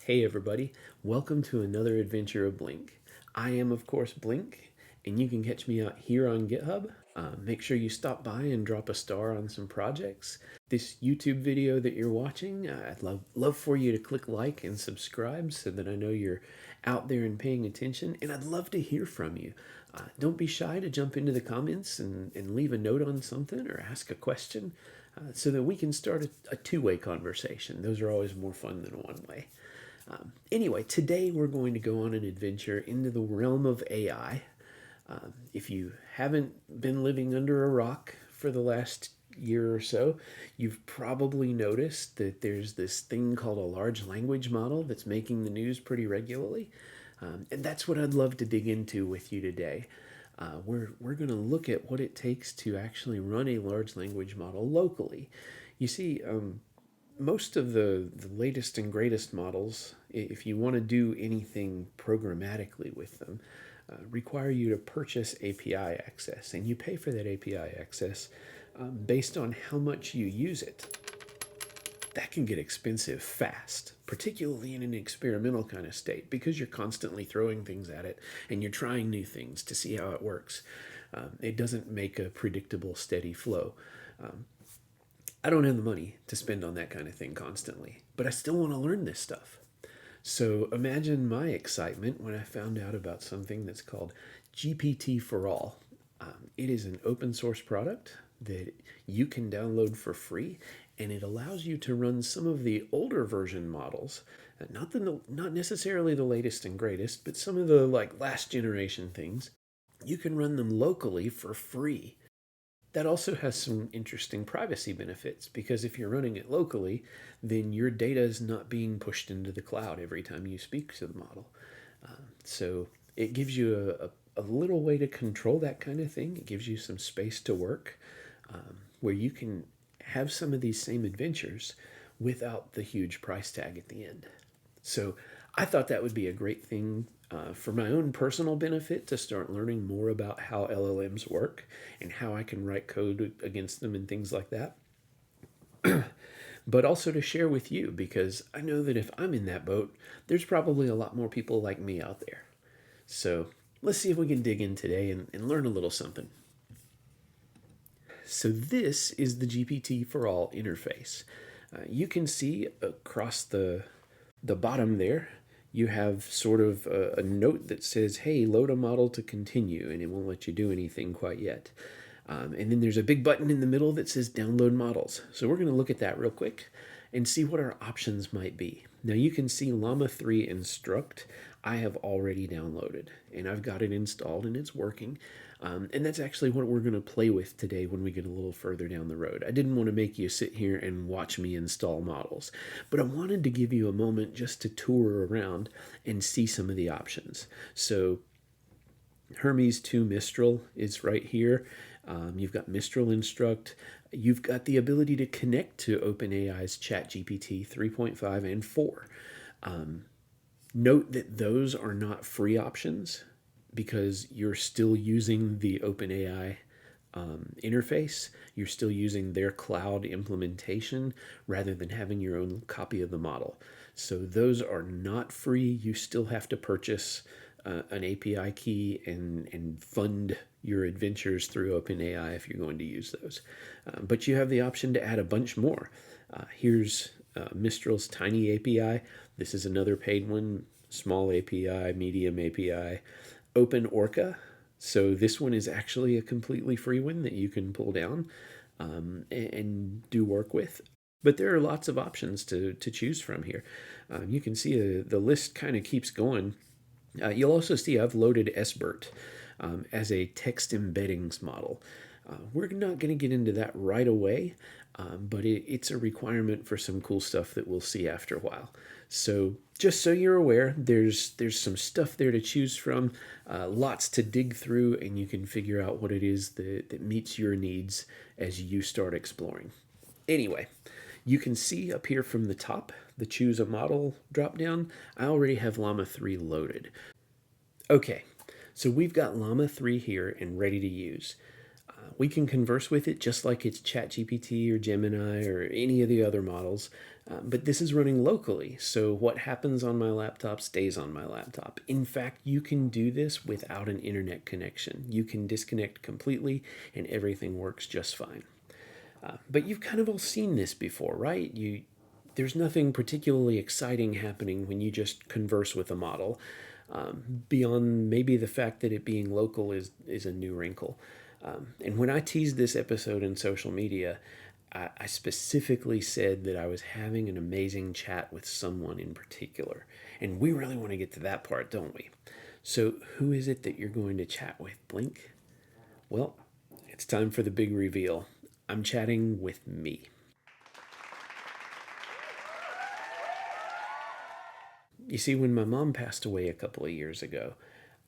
Hey everybody, welcome to another adventure of Blink. I am of course Blink, and you can catch me out here on GitHub. Make sure you stop by and drop a star on some projects. This YouTube video that you're watching, I'd love for you to click like and subscribe so that I know you're out there and paying attention, and I'd love to hear from you. Don't be shy to jump into the comments and leave a note on something or ask a question so that we can start a two-way conversation. Those are always more fun than one way. Anyway, today we're going to go on an adventure into the realm of AI. If you haven't been living under a rock for the last year or so, you've probably noticed that there's this thing called a large language model that's making the news pretty regularly. And that's what I'd love to dig into with you today. We're going to look at what it takes to actually run a large language model locally. You see, most of the latest and greatest models, if you want to do anything programmatically with them, require you to purchase API access, and you pay for that API access based on how much you use it. That can get expensive fast, particularly in an experimental kind of state, because you're constantly throwing things at it and you're trying new things to see how it works. It doesn't make a predictable, steady flow. I don't have the money to spend on that kind of thing constantly, but I still want to learn this stuff. So imagine my excitement when I found out about something that's called GPT4All. It is an open source product that you can download for free, and it allows you to run some of the older version models, not necessarily the latest and greatest, but some of the last generation things. You can run them locally for free. That also has some interesting privacy benefits, because if you're running it locally, then your data is not being pushed into the cloud every time you speak to the model. So it gives you a little way to control that kind of thing. It gives you some space to work where you can have some of these same adventures without the huge price tag at the end. So I thought that would be a great thing for my own personal benefit to start learning more about how LLMs work and how I can write code against them and things like that. But also to share with you, because I know that if I'm in that boat, there's probably a lot more people like me out there. So let's see if we can dig in today and learn a little something. So this is the GPT4All interface. You can see across the bottom there, you have sort of a note that says, hey, load a model to continue, and it won't let you do anything quite yet. And then there's a big button in the middle that says download models. So we're going to look at that real quick and see what our options might be. Now you can see Llama 3 Instruct I have already downloaded, and I've got it installed and it's working. And that's actually what we're going to play with today when we get a little further down the road. I didn't want to make you sit here and watch me install models, but I wanted to give you a moment just to tour around and see some of the options. So Hermes 2 Mistral is right here. You've got Mistral Instruct. You've got the ability to connect to OpenAI's ChatGPT 3.5 and 4. Note that those are not free options, because you're still using the OpenAI interface. You're still using their cloud implementation rather than having your own copy of the model. So those are not free. You still have to purchase an API key and fund your adventures through OpenAI if you're going to use those. But you have the option to add a bunch more. Here's Mistral's Tiny API. This is another paid one. Small API, Medium API. Open Orca. So this one is actually a completely free one that you can pull down and do work with. But there are lots of options to choose from here. You can see the list kind of keeps going. You'll also see I've loaded SBERT as a text embeddings model. We're not going to get into that right away, but it's a requirement for some cool stuff that we'll see after a while. So just so you're aware, there's some stuff there to choose from, lots to dig through, and you can figure out what it is that meets your needs as you start exploring. Anyway, you can see up here from the top, the Choose a Model dropdown. I already have Llama 3 loaded. Okay, so we've got Llama 3 here and ready to use. We can converse with it just like it's ChatGPT or Gemini or any of the other models, but this is running locally, so what happens on my laptop stays on my laptop. In fact, you can do this without an internet connection. You can disconnect completely and everything works just fine. But you've kind of all seen this before, right? There's nothing particularly exciting happening when you just converse with a model, beyond maybe the fact that it being local is a new wrinkle. And when I teased this episode in social media, I specifically said that I was having an amazing chat with someone in particular. And we really want to get to that part, don't we? So, who is it that you're going to chat with, Blink? Well, it's time for the big reveal. I'm chatting with me. You see, when my mom passed away a couple of years ago,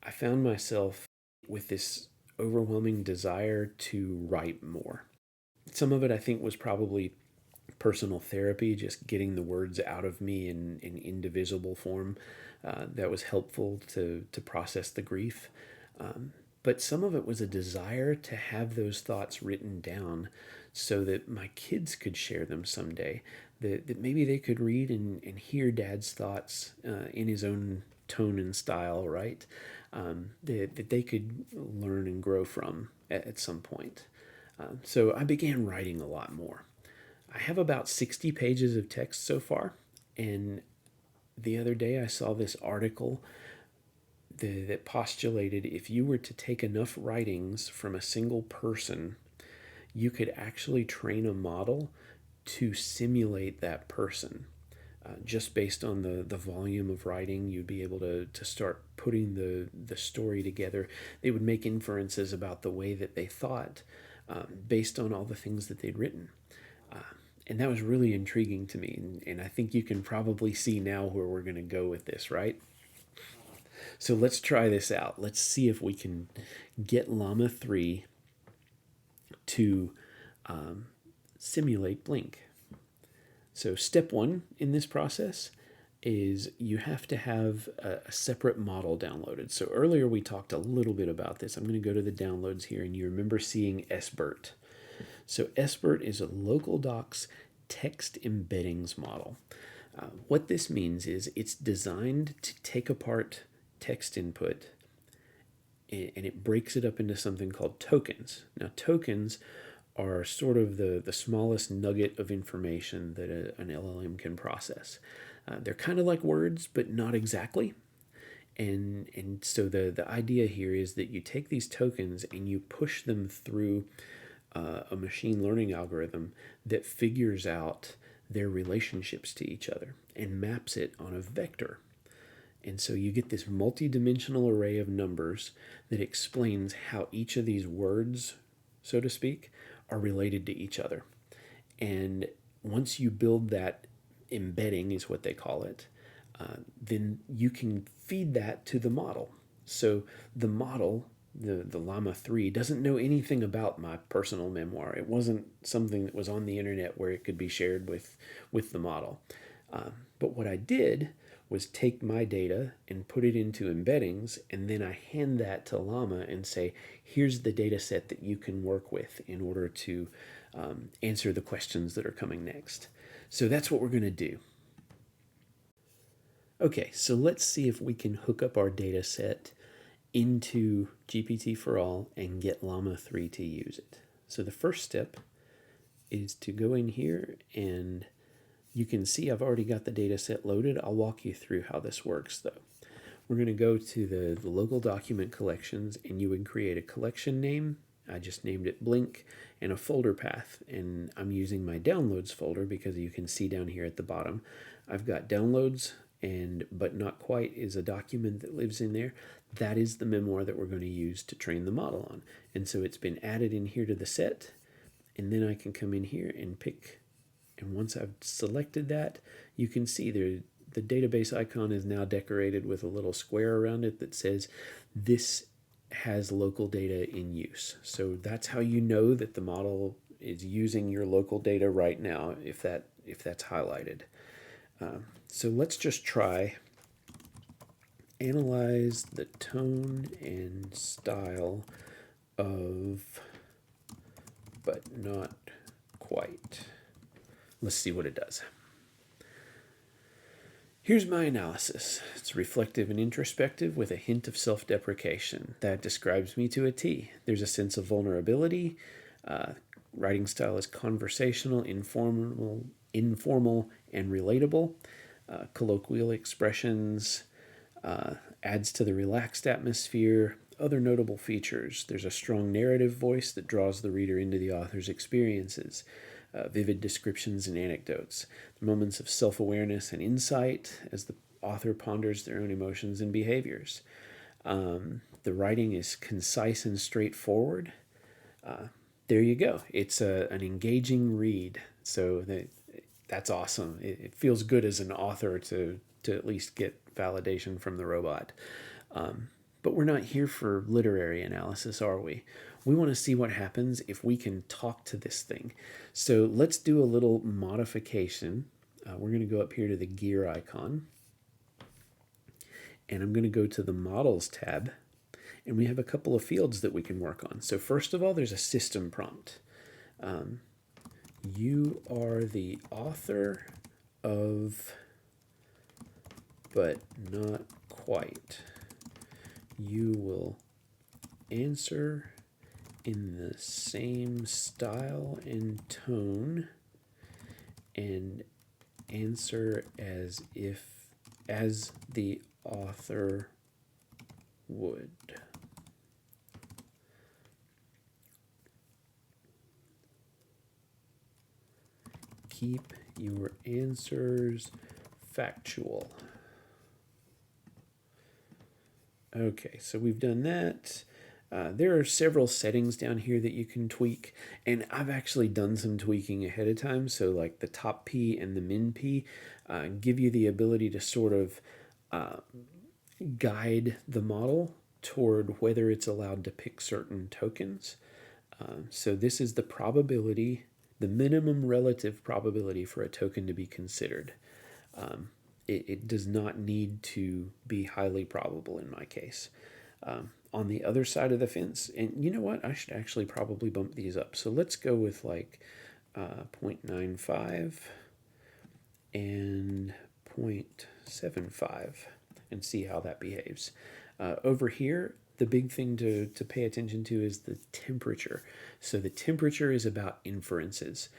I found myself with this overwhelming desire to write more. Some of it I think was probably personal therapy, just getting the words out of me in indivisible form. That was helpful to process the grief. But some of it was a desire to have those thoughts written down so that my kids could share them someday. That maybe they could read and hear Dad's thoughts in his own tone and style, right? That they could learn and grow from at some point. So I began writing a lot more. I have about 60 pages of text so far, and the other day I saw this article that postulated if you were to take enough writings from a single person, you could actually train a model to simulate that person. Just based on the volume of writing, you'd be able to start putting the story together. They would make inferences about the way that they thought based on all the things that they'd written. And that was really intriguing to me. And I think you can probably see now where we're going to go with this, right? So let's try this out. Let's see if we can get Llama 3 to simulate Blink. So step one in this process is you have to have a separate model downloaded. So earlier we talked a little bit about this. I'm going to go to the downloads here, and you remember seeing SBERT. So SBERT is a local docs text embeddings model. What this means is it's designed to take apart text input and it breaks it up into something called tokens. Now, tokens are sort of the smallest nugget of information that an LLM can process. They're kind of like words, but not exactly. And so the idea here is that you take these tokens and you push them through a machine learning algorithm that figures out their relationships to each other and maps it on a vector. And so you get this multi-dimensional array of numbers that explains how each of these words, so to speak, are related to each other. And once you build that embedding, is what they call it, then you can feed that to the model. So the model, the Llama 3, doesn't know anything about my personal memoir. It wasn't something that was on the internet where it could be shared with the model. But what I did was take my data and put it into embeddings, and then I hand that to Llama and say, here's the data set that you can work with in order to answer the questions that are coming next. So that's what we're going to do. Okay, so let's see if we can hook up our data set into GPT4All and get Llama 3 to use it. So the first step is to go in here, and you can see I've already got the data set loaded. I'll walk you through how this works though. We're going to go to the local document collections, and you would create a collection name. I just named it Blink, and a folder path, and I'm using my downloads folder because you can see down here at the bottom I've got downloads, and but not quite is a document that lives in there. That is the memoir that we're going to use to train the model on. And so it's been added in here to the set, and then I can come in here and pick, and once I've selected that, you can see there the database icon is now decorated with a little square around it that says this has local data in use. So that's how you know that the model is using your local data right now, if that's highlighted. So let's just try analyze the tone and style of but not quite. Let's see what it does. Here's my analysis. It's reflective and introspective with a hint of self-deprecation. That describes me to a T. There's a sense of vulnerability. Writing style is conversational, informal, and relatable. Colloquial expressions, adds to the relaxed atmosphere. Other notable features: there's a strong narrative voice that draws the reader into the author's experiences. Vivid descriptions and anecdotes, moments of self-awareness and insight as the author ponders their own emotions and behaviors. The writing is concise and straightforward. There you go. It's an engaging read. So that's awesome. It feels good as an author to at least get validation from the robot. But we're not here for literary analysis, are we? We want to see what happens if we can talk to this thing. So let's do a little modification. We're going to go up here to the gear icon. And I'm going to go to the Models tab. And we have a couple of fields that we can work on. So first of all, there's a system prompt. You are the author of, but not quite. You will answer in the same style and tone and answer as the author would. Keep your answers factual. Okay, so we've done that. There are several settings down here that you can tweak, and I've actually done some tweaking ahead of time. So like the top P and the min P give you the ability to sort of guide the model toward whether it's allowed to pick certain tokens. So this is the probability, the minimum relative probability for a token to be considered. It does not need to be highly probable in my case. On the other side of the fence, and you know what, I should actually probably bump these up. So let's go with like 0.95 and 0.75 and see how that behaves. Over here, the big thing to pay attention to is the temperature. So the temperature is about inferences.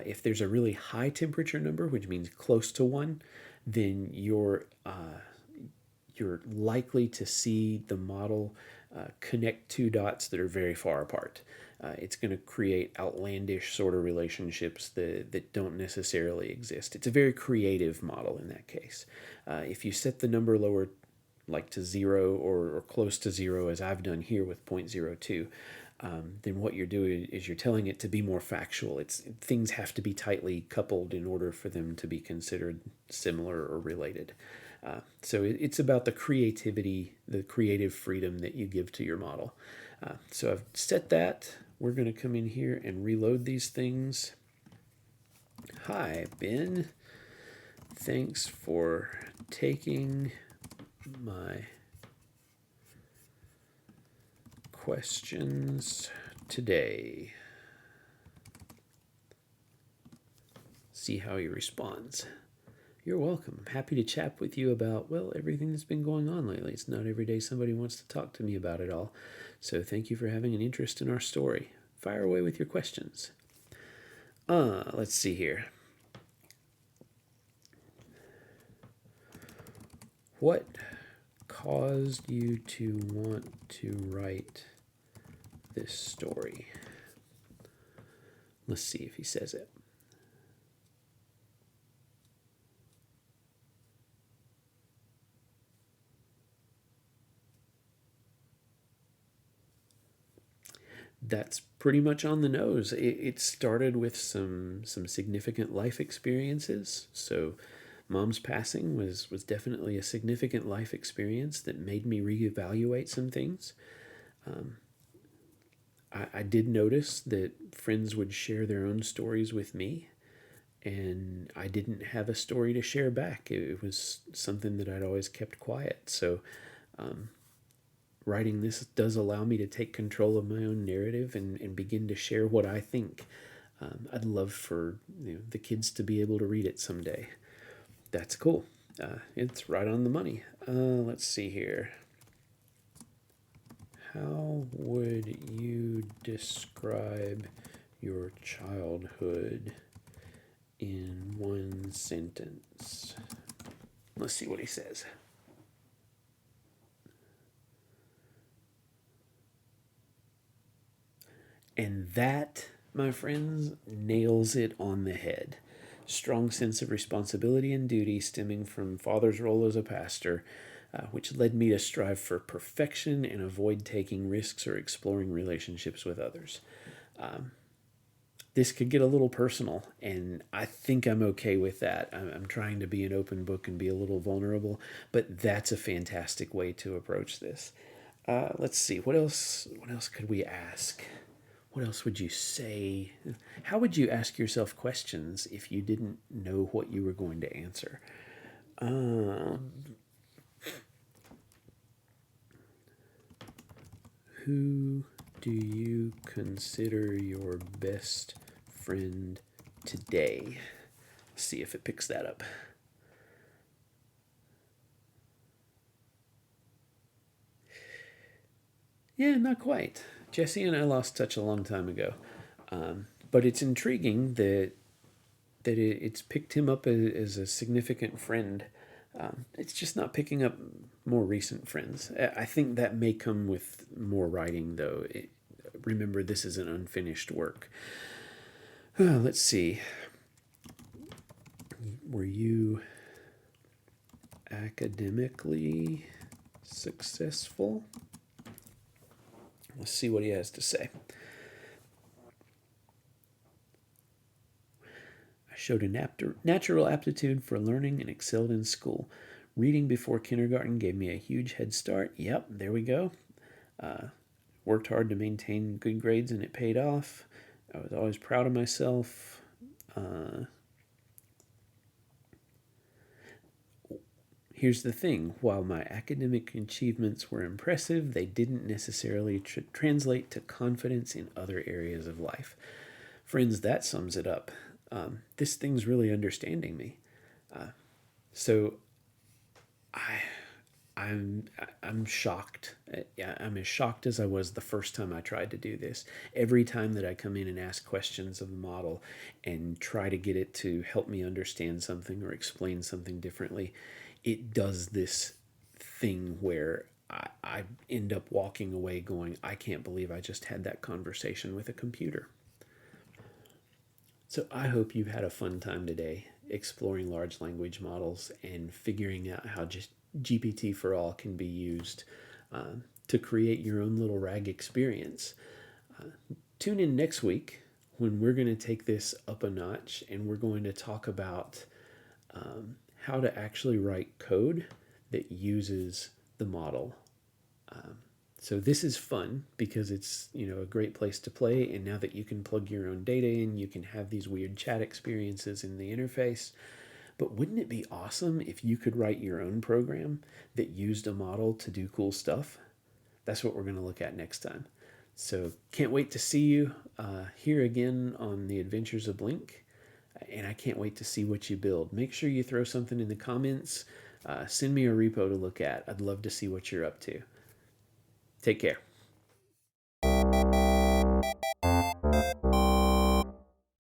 If there's a really high temperature number, which means close to 1, then you're likely to see the model connect two dots that are very far apart. It's going to create outlandish sort of relationships that don't necessarily exist. It's a very creative model in that case. If you set the number lower, like to 0 or close to 0, as I've done here with 0.02, then what you're doing is you're telling it to be more factual. Things have to be tightly coupled in order for them to be considered similar or related. So it's about the creativity, the creative freedom that you give to your model. So I've set that. We're going to come in here and reload these things. Hi, Ben. Thanks for taking my questions today. See how he responds. You're welcome. I'm happy to chat with you about, well, everything that's been going on lately. It's not every day somebody wants to talk to me about it all. So thank you for having an interest in our story. Fire away with your questions. Let's see here. What caused you to want to write this story? Let's see if he says it. That's pretty much on the nose. It started with some significant life experiences. So Mom's passing was definitely a significant life experience that made me reevaluate some things. I did notice that friends would share their own stories with me, and I didn't have a story to share back. It was something that I'd always kept quiet. So writing this does allow me to take control of my own narrative and begin to share what I think. I'd love for the kids to be able to read it someday. That's cool. It's right on the money. Let's see here. How would you describe your childhood in one sentence? Let's see what he says. And that, my friends, nails it on the head. Strong sense of responsibility and duty stemming from father's role as a pastor, which led me to strive for perfection and avoid taking risks or exploring relationships with others. This could get a little personal, and I think I'm okay with that. I'm trying to be an open book and be a little vulnerable, but that's a fantastic way to approach this. Let's see, what else? What else could we ask? What else would you say? How would you ask yourself questions if you didn't know what you were going to answer? Who do you consider your best friend today? Let's see if it picks that up. Yeah, not quite. Jesse and I lost touch a long time ago, but it's intriguing that it's picked him up as a significant friend. It's just not picking up more recent friends. I think that may come with more writing, though. Remember, this is an unfinished work. Let's see. Were you academically successful? Let's see what he has to say. I showed a natural aptitude for learning and excelled in school. Reading before kindergarten gave me a huge head start. Yep, there we go. Worked hard to maintain good grades and it paid off. I was always proud of myself. Here's the thing, while my academic achievements were impressive, they didn't necessarily translate to confidence in other areas of life. Friends, that sums it up. This thing's really understanding me. So I'm shocked. I'm as shocked as I was the first time I tried to do this. Every time that I come in and ask questions of the model and try to get it to help me understand something or explain something differently, it does this thing where I end up walking away going, I can't believe I just had that conversation with a computer. So I hope you've had a fun time today exploring large language models and figuring out how just GPT4All can be used to create your own little RAG experience. Tune in next week when we're going to take this up a notch and we're going to talk about how to actually write code that uses the model. So this is fun because it's a great place to play, and now that you can plug your own data in, you can have these weird chat experiences in the interface. But wouldn't it be awesome if you could write your own program that used a model to do cool stuff? That's what we're going to look at next time. So can't wait to see you here again on the Adventures of Blink, and I can't wait to see what you build. Make sure you throw something in the comments. Send me a repo to look at. I'd love to see what you're up to. Take care.